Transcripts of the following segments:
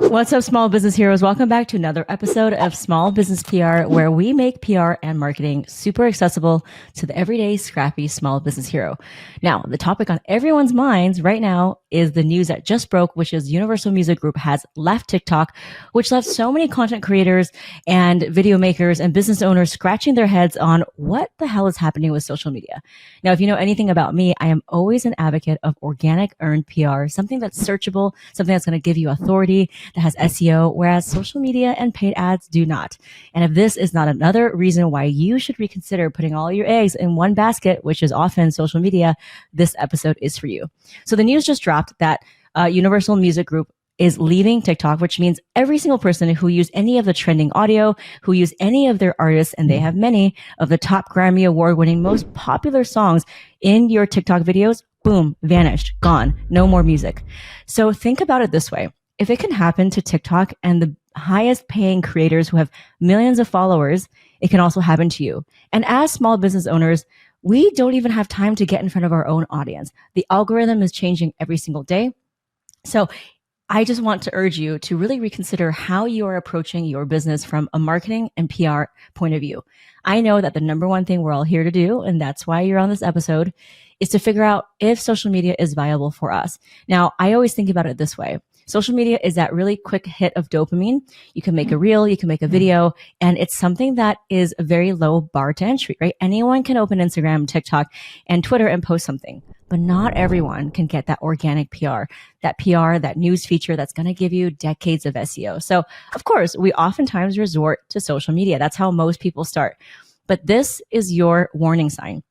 What's up, small business heroes? Welcome back to another episode of Small Business PR, where we make PR and marketing super accessible to the everyday scrappy small business hero. Now, the topic on everyone's minds right now is the news that just broke, which is Universal Music Group has left TikTok, which left so many content creators and video makers and business owners scratching their heads on what the hell is happening with social media. Now, if you know anything about me, I am always an advocate of organic earned PR, something that's searchable, something that's going to give you authority, that has SEO, whereas social media and paid ads do not. And if this is not another reason why you should reconsider putting all your eggs in one basket, which is often social media, this episode is for you. So the news just dropped that Universal Music Group is leaving TikTok, which means every single person who used any of the trending audio, who used any of their artists, and they have many of the top Grammy Award-winning most popular songs in your TikTok videos, boom, vanished, gone, no more music. So think about it this way. If it can happen to TikTok and the highest paying creators who have millions of followers, it can also happen to you. And as small business owners, we don't even have time to get in front of our own audience. The algorithm is changing every single day. So I just want to urge you to really reconsider how you are approaching your business from a marketing and PR point of view. I know that the number one thing we're all here to do, and that's why you're on this episode, is to figure out if social media is viable for us. Now, I always think about it this way. Social media is that really quick hit of dopamine. You can make a reel, you can make a video, and it's something that is a very low bar to entry, right? Anyone can open Instagram, TikTok, and Twitter and post something, but not everyone can get that organic PR, that news feature that's going to give you decades of SEO. So of course, we oftentimes resort to social media. That's how most people start. But this is your warning sign.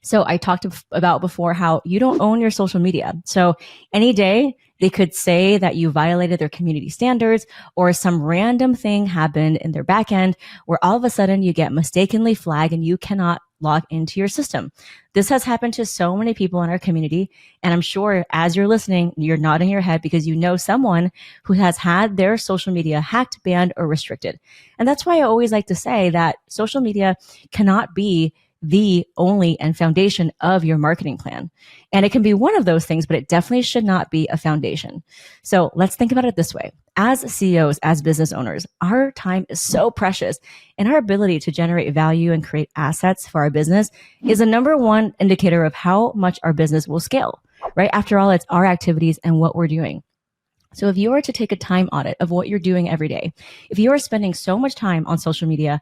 So I talked about before how you don't own your social media. So any day they could say that you violated their community standards or some random thing happened in their backend where all of a sudden you get mistakenly flagged and you cannot log into your system. This has happened to so many people in our community. And I'm sure as you're listening, you're nodding your head because you know someone who has had their social media hacked, banned, or restricted. And that's why I always like to say that social media cannot be the only and foundation of your marketing plan. And it can be one of those things, but it definitely should not be a foundation. So let's think about it this way. As CEOs, as business owners, our time is so precious, and our ability to generate value and create assets for our business is the number one indicator of how much our business will scale, right? After all, it's our activities and what we're doing. So if you were to take a time audit of what you're doing every day, if you are spending so much time on social media,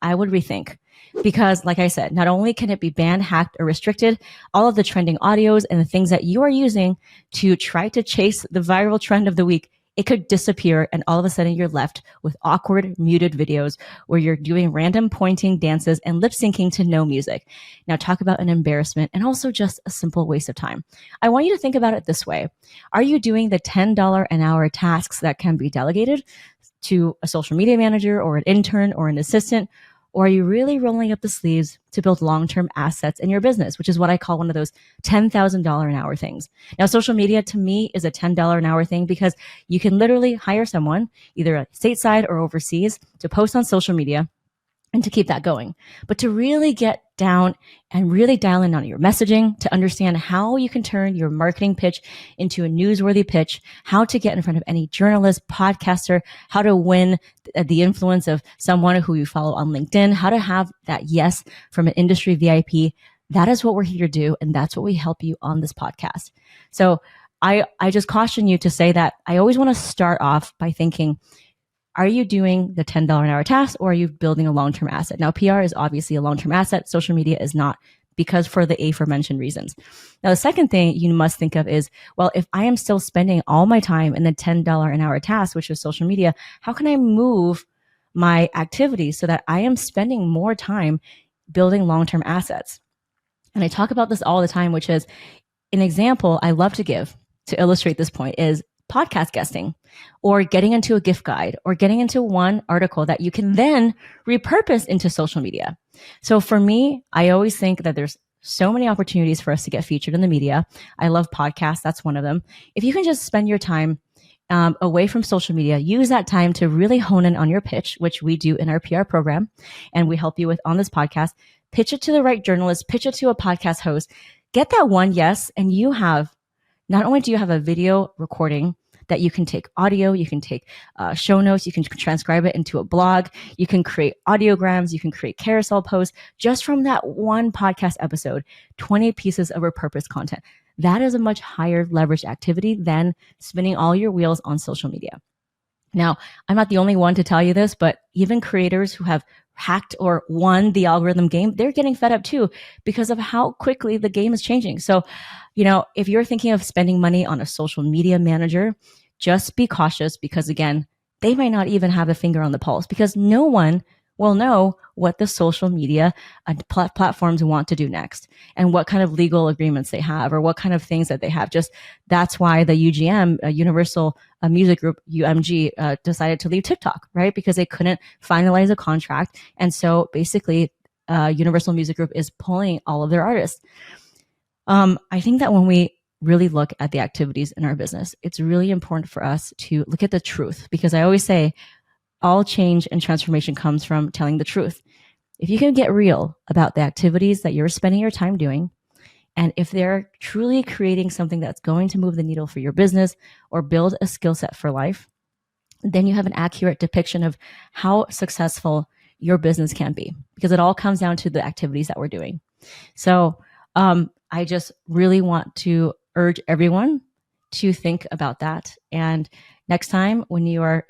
I would rethink. Because like I said, not only can it be banned, hacked, or restricted, all of the trending audios and the things that you are using to try to chase the viral trend of the week, it could disappear, and all of a sudden you're left with awkward, muted videos where you're doing random pointing dances and lip syncing to no music. Now talk about an embarrassment and also just a simple waste of time. I want you to think about it this way. Are you doing the $10 an hour tasks that can be delegated to a social media manager or an intern or an assistant? Or are you really rolling up the sleeves to build long-term assets in your business, which is what I call one of those $10,000 an hour things. Now, social media to me is a $10 an hour thing because you can literally hire someone, either stateside or overseas, to post on social media and to keep that going. But to really get down and really dial in on your messaging, to understand how you can turn your marketing pitch into a newsworthy pitch, how to get in front of any journalist, podcaster, how to win the influence of someone who you follow on LinkedIn, how to have that yes from an industry VIP. That is what we're here to do. And that's what we help you on this podcast. So I just caution you to say that I always want to start off by thinking, are you doing the $10 an hour task, or are you building a long-term asset? Now, PR is obviously a long-term asset. Social media is not, because for the aforementioned reasons. Now, the second thing you must think of is, well, if I am still spending all my time in the $10 an hour task, which is social media, how can I move my activities so that I am spending more time building long-term assets? And I talk about this all the time, which is an example I love to give to illustrate this point is podcast guesting, or getting into a gift guide, or getting into one article that you can then repurpose into social media. So for me, I always think that there's so many opportunities for us to get featured in the media. I love podcasts. That's one of them. If you can just spend your time away from social media, use that time to really hone in on your pitch, which we do in our PR program, and we help you with on this podcast. Pitch it to the right journalist, pitch it to a podcast host, get that one yes, and you have, not only do you have a video recording that you can take audio, you can take show notes, you can transcribe it into a blog, you can create audiograms, you can create carousel posts just from that one podcast episode, 20 pieces of repurposed content. That is a much higher leverage activity than spinning all your wheels on social media. Now, I'm not the only one to tell you this, but even creators who have hacked or won the algorithm game, they're getting fed up too because of how quickly the game is changing. So, if you're thinking of spending money on a social media manager, just be cautious because, again, they might not even have a finger on the pulse because no one will know what the social media platforms want to do next and what kind of legal agreements they have or what kind of things that they have. Just that's why the UGM, Universal Music Group, UMG, decided to leave TikTok, right? Because they couldn't finalize a contract. And so basically, Universal Music Group is pulling all of their artists. I think that when we really look at the activities in our business, it's really important for us to look at the truth because I always say, all change and transformation comes from telling the truth. If you can get real about the activities that you're spending your time doing, and if they're truly creating something that's going to move the needle for your business or build a skill set for life, then you have an accurate depiction of how successful your business can be because it all comes down to the activities that we're doing. So I just really want to urge everyone to think about that. And next time when you are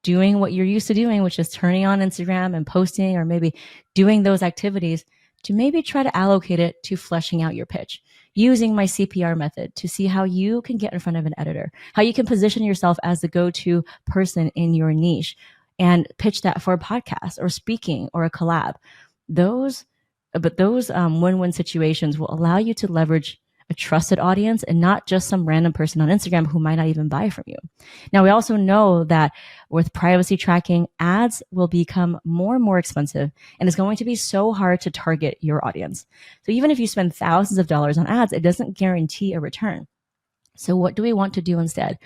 doing what you're used to doing, which is turning on Instagram and posting or maybe doing those activities, to maybe try to allocate it to fleshing out your pitch using my CPR method to see how you can get in front of an editor, how you can position yourself as the go-to person in your niche and pitch that for a podcast or speaking or a collab. Those win-win situations will allow you to leverage a trusted audience and not just some random person on Instagram who might not even buy from you. Now, we also know that with privacy tracking, ads will become more and more expensive and it's going to be so hard to target your audience. So even if you spend thousands of dollars on ads, it doesn't guarantee a return. So what do we want to do instead?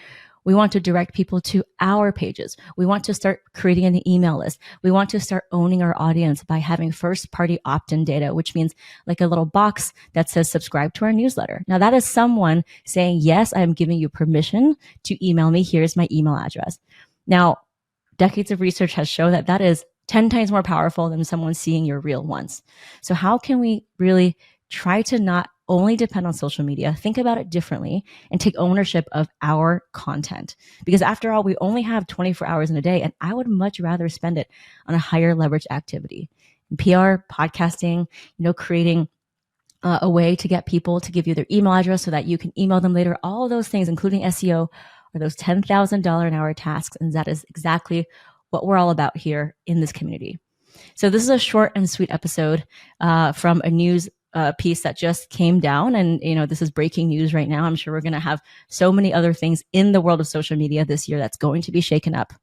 We want to direct people to our pages. We want to start creating an email list. We want to start owning our audience by having first-party opt-in data, which means like a little box that says subscribe to our newsletter. Now that is someone saying, yes, I'm giving you permission to email me. Here's my email address. Now, decades of research has shown that that is 10 times more powerful than someone seeing your reel once. So how can we really try to not only depend on social media, think about it differently, and take ownership of our content? Because after all, we only have 24 hours in a day, and I would much rather spend it on a higher leverage activity. In PR, podcasting, creating a way to get people to give you their email address so that you can email them later. All of those things, including SEO, are those $10,000 an hour tasks, and that is exactly what we're all about here in this community. So this is a short and sweet episode from a news piece that just came down, and this is breaking news right now. I'm sure we're going to have so many other things in the world of social media this year that's going to be shaken up.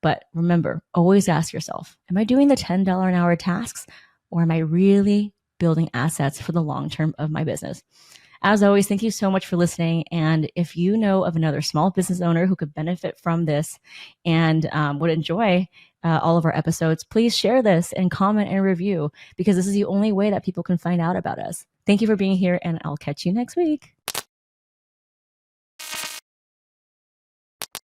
But remember, always ask yourself, am I doing the $10 an hour tasks, or am I really building assets for the long term of my business? As always, thank you so much for listening. And if you know of another small business owner who could benefit from this and would enjoy all of our episodes, please share this and comment and review, because this is the only way that people can find out about us. Thank you for being here, and I'll catch you next week.